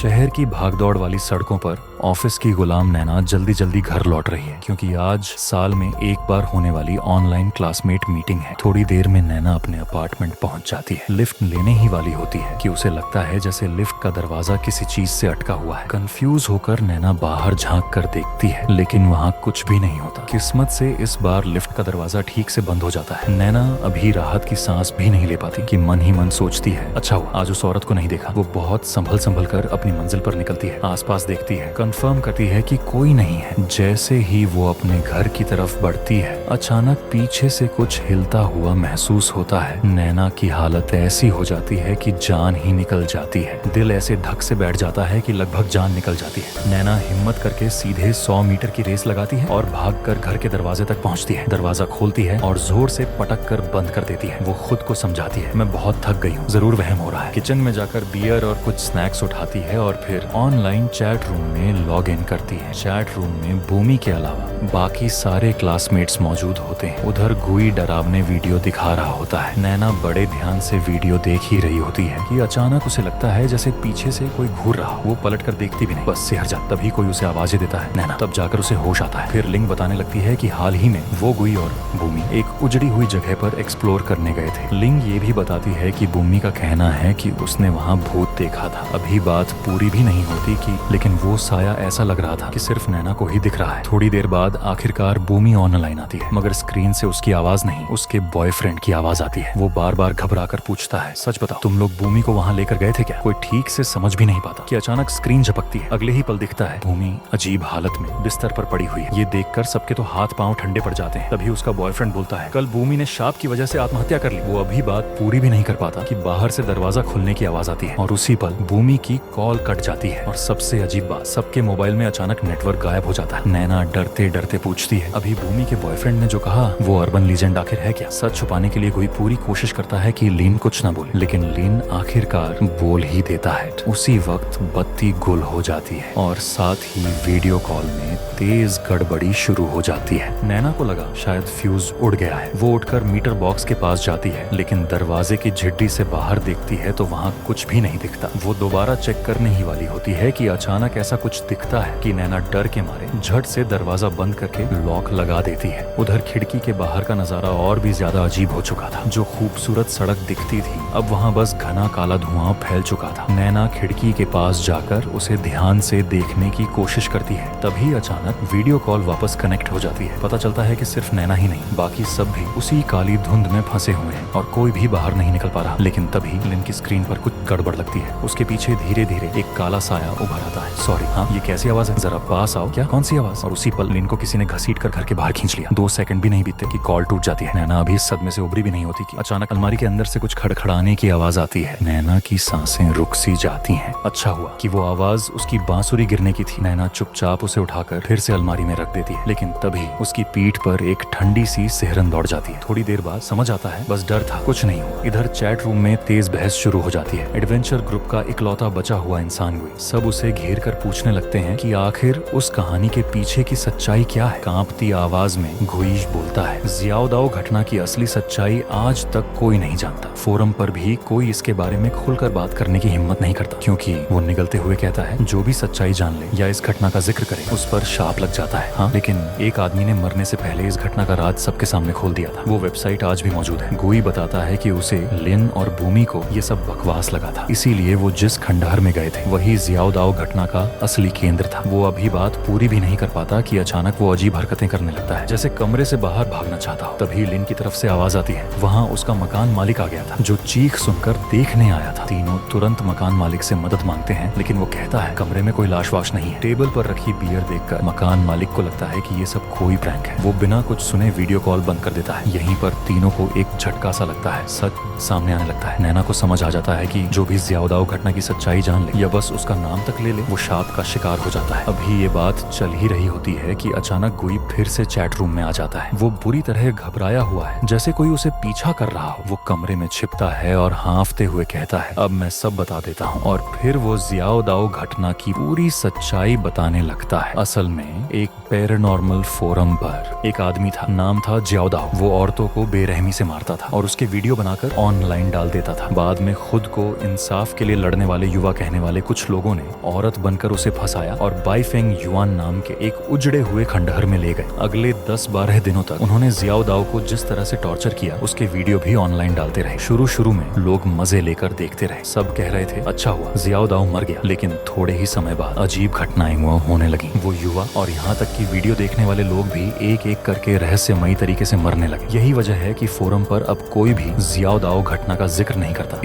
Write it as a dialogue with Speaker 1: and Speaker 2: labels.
Speaker 1: शहर की भागदौड़ वाली सड़कों पर ऑफिस की गुलाम नैना जल्दी जल्दी घर लौट रही है क्योंकि आज साल में एक बार होने वाली ऑनलाइन क्लासमेट मीटिंग है। थोड़ी देर में नैना अपने अपार्टमेंट पहुंच जाती है। लिफ्ट लेने ही वाली होती है कि उसे लगता है जैसे लिफ्ट का दरवाजा किसी चीज से अटका हुआ है। कंफ्यूज होकर नैना बाहर झांक कर देखती है लेकिन वहाँ कुछ भी नहीं होता। किस्मत से इस बार लिफ्ट का दरवाजा ठीक से बंद हो जाता है। नैना अभी राहत की सांस भी नहीं ले पाती कि मन ही मन सोचती है अच्छा हुआ आज उस औरत को नहीं देखा। वो बहुत संभल संभल कर अपनी मंजिल पर निकलती है, आसपास देखती है, कंफर्म करती है कि कोई नहीं है। जैसे ही वो अपने घर की तरफ बढ़ती है अचानक पीछे से कुछ हिलता हुआ महसूस होता है। नैना की हालत ऐसी हो जाती है कि जान ही निकल जाती है। दिल ऐसे धक से बैठ जाता है कि लगभग जान निकल जाती है। नैना हिम्मत करके सीधे 100 मीटर की रेस लगाती है और भागकर घर के दरवाजे तक पहुंचती है। दरवाजा खोलती है और जोर से पटक कर बंद कर देती है। वो खुद को समझाती है मैं बहुत थक गई हूँ, जरूर वहम हो रहा है। किचन में जाकर बियर और कुछ स्नैक्स उठाती है और फिर ऑनलाइन चैट रूम में लॉग इन करती है। चैट रूम में भूमि के अलावा बाकी सारे क्लासमेट्स मौजूद होते हैं। उधर गुई डरावने वीडियो दिखा रहा होता है। नैना बड़े ध्यान से वीडियो देख ही रही होती है कि अचानक उसे लगता है जैसे पीछे से कोई घूर रहा। वो पलट कर देखती भी नहीं, बस सिहर जा। तभी कोई उसे आवाजें देता है। नैना तब जाकर उसे होश आता है। फिर लिंक बताने लगती है कि हाल ही में वो गुई और भूमि एक उजड़ी हुई जगह पर एक्सप्लोर करने गए थे। लिंग ये भी बताती है कि भूमि का कहना है कि उसने वहाँ भूत देखा था। अभी बात पूरी भी नहीं होती कि लेकिन वो साया ऐसा लग रहा था कि सिर्फ नैना को ही दिख रहा है। थोड़ी देर बाद आखिरकार भूमि ऑनलाइन आती है मगर स्क्रीन से उसकी आवाज नहीं, उसके बॉयफ्रेंड की आवाज आती है। वो बार बार घबरा कर पूछता है सच बताओ तुम लोग भूमि को वहाँ लेकर गए थे क्या? कोई ठीक से समझ भी नहीं पाता कि अचानक स्क्रीन झपकती है। अगले ही पल दिखता है भूमि अजीब हालत में बिस्तर पर पड़ी हुई है। ये देखकर सबके तो हाथ पांव ठंडे पड़ जाते हैं। तभी उसका बॉयफ्रेंड बोलता है कल भूमि ने शाप की वजह से आत्महत्या कर ली। वो अभी बात पूरी भी नहीं कर पाता कि बाहर से दरवाजा खुलने की आवाज आती है और उसी पल भूमि की कॉल कट जाती है। और सबसे अजीब बात, सबके मोबाइल में अचानक नेटवर्क गायब हो जाता है। नैना डरते डरते पूछती है अभी भूमि के बॉयफ्रेंड ने जो कहा वो अर्बन लीजेंड आखिर है क्या? सच छुपाने के लिए कोई पूरी कोशिश करता है कि लीन कुछ न बोले लेकिन लीन आखिरकार बोल ही देता है। उसी वक्त बत्ती गुल हो जाती है और साथ ही वीडियो कॉल में तेज गड़बड़ी शुरू हो जाती है। नैना को लगा शायद फ्यूज उड़ गया है। वो उठकर मीटर बॉक्स के पास जाती है लेकिन दरवाजे की झिड्डी से बाहर देखती है तो वहाँ कुछ भी नहीं दिखता। वो दोबारा चेक करने ही वाली होती है कि अचानक ऐसा कुछ दिखता है कि नैना डर के मारे झट से दरवाजा बंद करके लॉक लगा देती है। उधर खिड़की के बाहर का नजारा और भी ज्यादा अजीब हो चुका था। जो खूबसूरत सड़क दिखती थी अब वहाँ बस घना काला धुआं फैल चुका था। नैना खिड़की के पास जाकर उसे ध्यान से देखने की कोशिश करती है। तभी अचानक वीडियो कॉल वापस कनेक्ट हो जाती है। पता चलता है कि सिर्फ नैना ही नहीं बाकी सब भी उसी काली धुंध में फंसे हुए हैं और कोई भी बाहर नहीं निकल पा रहा। लेकिन तभी लिन की स्क्रीन पर कुछ गड़बड़ लगती है। उसके पीछे धीरे धीरे एक काला साया उभर आता है। सॉरी हाँ ये कैसी आवाज है? जरा पास आओ। क्या? कौन सी आवाज? और उसी पल लिन को किसी ने घसीट कर घर के बाहर खींच लिया। 2 सेकंड भी नहीं बीतते कि कॉल टूट जाती है। नैना अभी इस सदमे से उभरी भी नहीं होती कि अचानक अलमारी के अंदर से कुछ खड़खड़ाने की आवाज आती है। नैना की सांसें रुक सी जाती हैं। अच्छा हुआ कि वो आवाज उसकी बांसुरी गिरने की थी। नैना चुपचाप उसे उठाकर फिर से अलमारी में रख देती है लेकिन तभी उसकी पीठ पर एक ठंडी सी सिहरन दौड़ जाती है। थोड़ी देर बाद समझ आता है बस डर था, कुछ नहीं हुआ। इधर चैट रूम में तेज बहस शुरू हो जाती है। एडवेंचर ग्रुप का इकलौता बचा हुआ इंसान हुई। सब उसे घेर कर पूछने लगते हैं कि आखिर उस कहानी के पीछे की सच्चाई क्या है। कांपती आवाज में गुईश बोलता है जियाओ दाओ घटना की असली सच्चाई आज तक कोई नहीं जानता। फोरम पर भी कोई इसके बारे में खुलकर बात करने की हिम्मत नहीं करता क्योंकि वो निगलते हुए कहता है जो भी सच्चाई जान ले या इस घटना का जिक्र करे उस पर शाप लग जाता है। हाँ लेकिन एक आदमी ने मरने से पहले इस घटना का राज सबके सामने खोल दिया था। वो वेबसाइट आज भी मौजूद है। गुई बताता है कि उसे लिन और भूमि को ये सब बकवास लगा था, इसीलिए वो जिस खंडहर में गए थे वही जियाओ दाओ घटना का असली केंद्र था। वो अभी बात पूरी भी नहीं कर पाता कि अचानक वो अजीब हरकतें करने लगता है जैसे कमरे से बाहर भागना चाहता हो। तभी लिन की तरफ से आवाज आती है। वहाँ उसका मकान मालिक आ गया था जो चीख सुनकर देखने आया था। तीनों तुरंत मकान मालिक से मदद मांगते हैं लेकिन वो कहता है कमरे में कोई लाश वाश नहीं है। टेबल पर रखी बियर देखकर मकान मालिक को लगता है कि ये सब कोई प्रैंक है। वो बिना कुछ सुने वीडियो कॉल बंद कर देता है। यहीं पर तीनों को एक झटका सा लगता है, सच सामने आने लगता है। नैना को समझ आ जाता है कि जो भी जियाओ दाओ घटना की सच्चाई जान ले या बस उसका नाम तक ले ले वो शाप का शिकार हो जाता है। अभी ये बात चल ही रही होती है कि अचानक गुई फिर से चैट रूम में आ जाता है। वो बुरी तरह घबराया हुआ है जैसे कोई उसे पीछा कर रहा हो। वो कमरे में छिपता है और हांफते हुए कहता है अब मैं सब बता देता हूँ। और फिर वो जियाओ दाओ घटना की पूरी सच्चाई बताने लगता है। असल में एक पैरानॉर्मल फोरम पर एक आदमी था, नाम था जियाओ दाओ। वो औरतों को बेरहमी से मारता था और उसके वीडियो बनाकर ऑनलाइन डाल देता था। बाद में खुद को इंसाफ इंसाफ के लिए लड़ने वाले युवा कहने वाले कुछ लोगों ने औरत बनकर उसे फंसाया और बाइफेंग युआन नाम के एक उजड़े हुए खंडहर में ले गए। अगले 10-12 दिनों तक उन्होंने जियाओ दाओ को जिस तरह से टॉर्चर किया उसके वीडियो भी ऑनलाइन डालते रहे। शुरू में लोग मजे लेकर देखते रहे, सब कह रहे थे अच्छा हुआ जियाओ दाओ मर गया, लेकिन थोड़े ही समय बाद अजीब घटनाएं होने लगी। वो युवा और यहाँ तक कि वीडियो देखने वाले लोग भी एक एक करके रहस्यमयी तरीके से मरने लगे। यही वजह है कि फोरम पर अब कोई भी जियाओ दाओ घटना का जिक्र नहीं करता।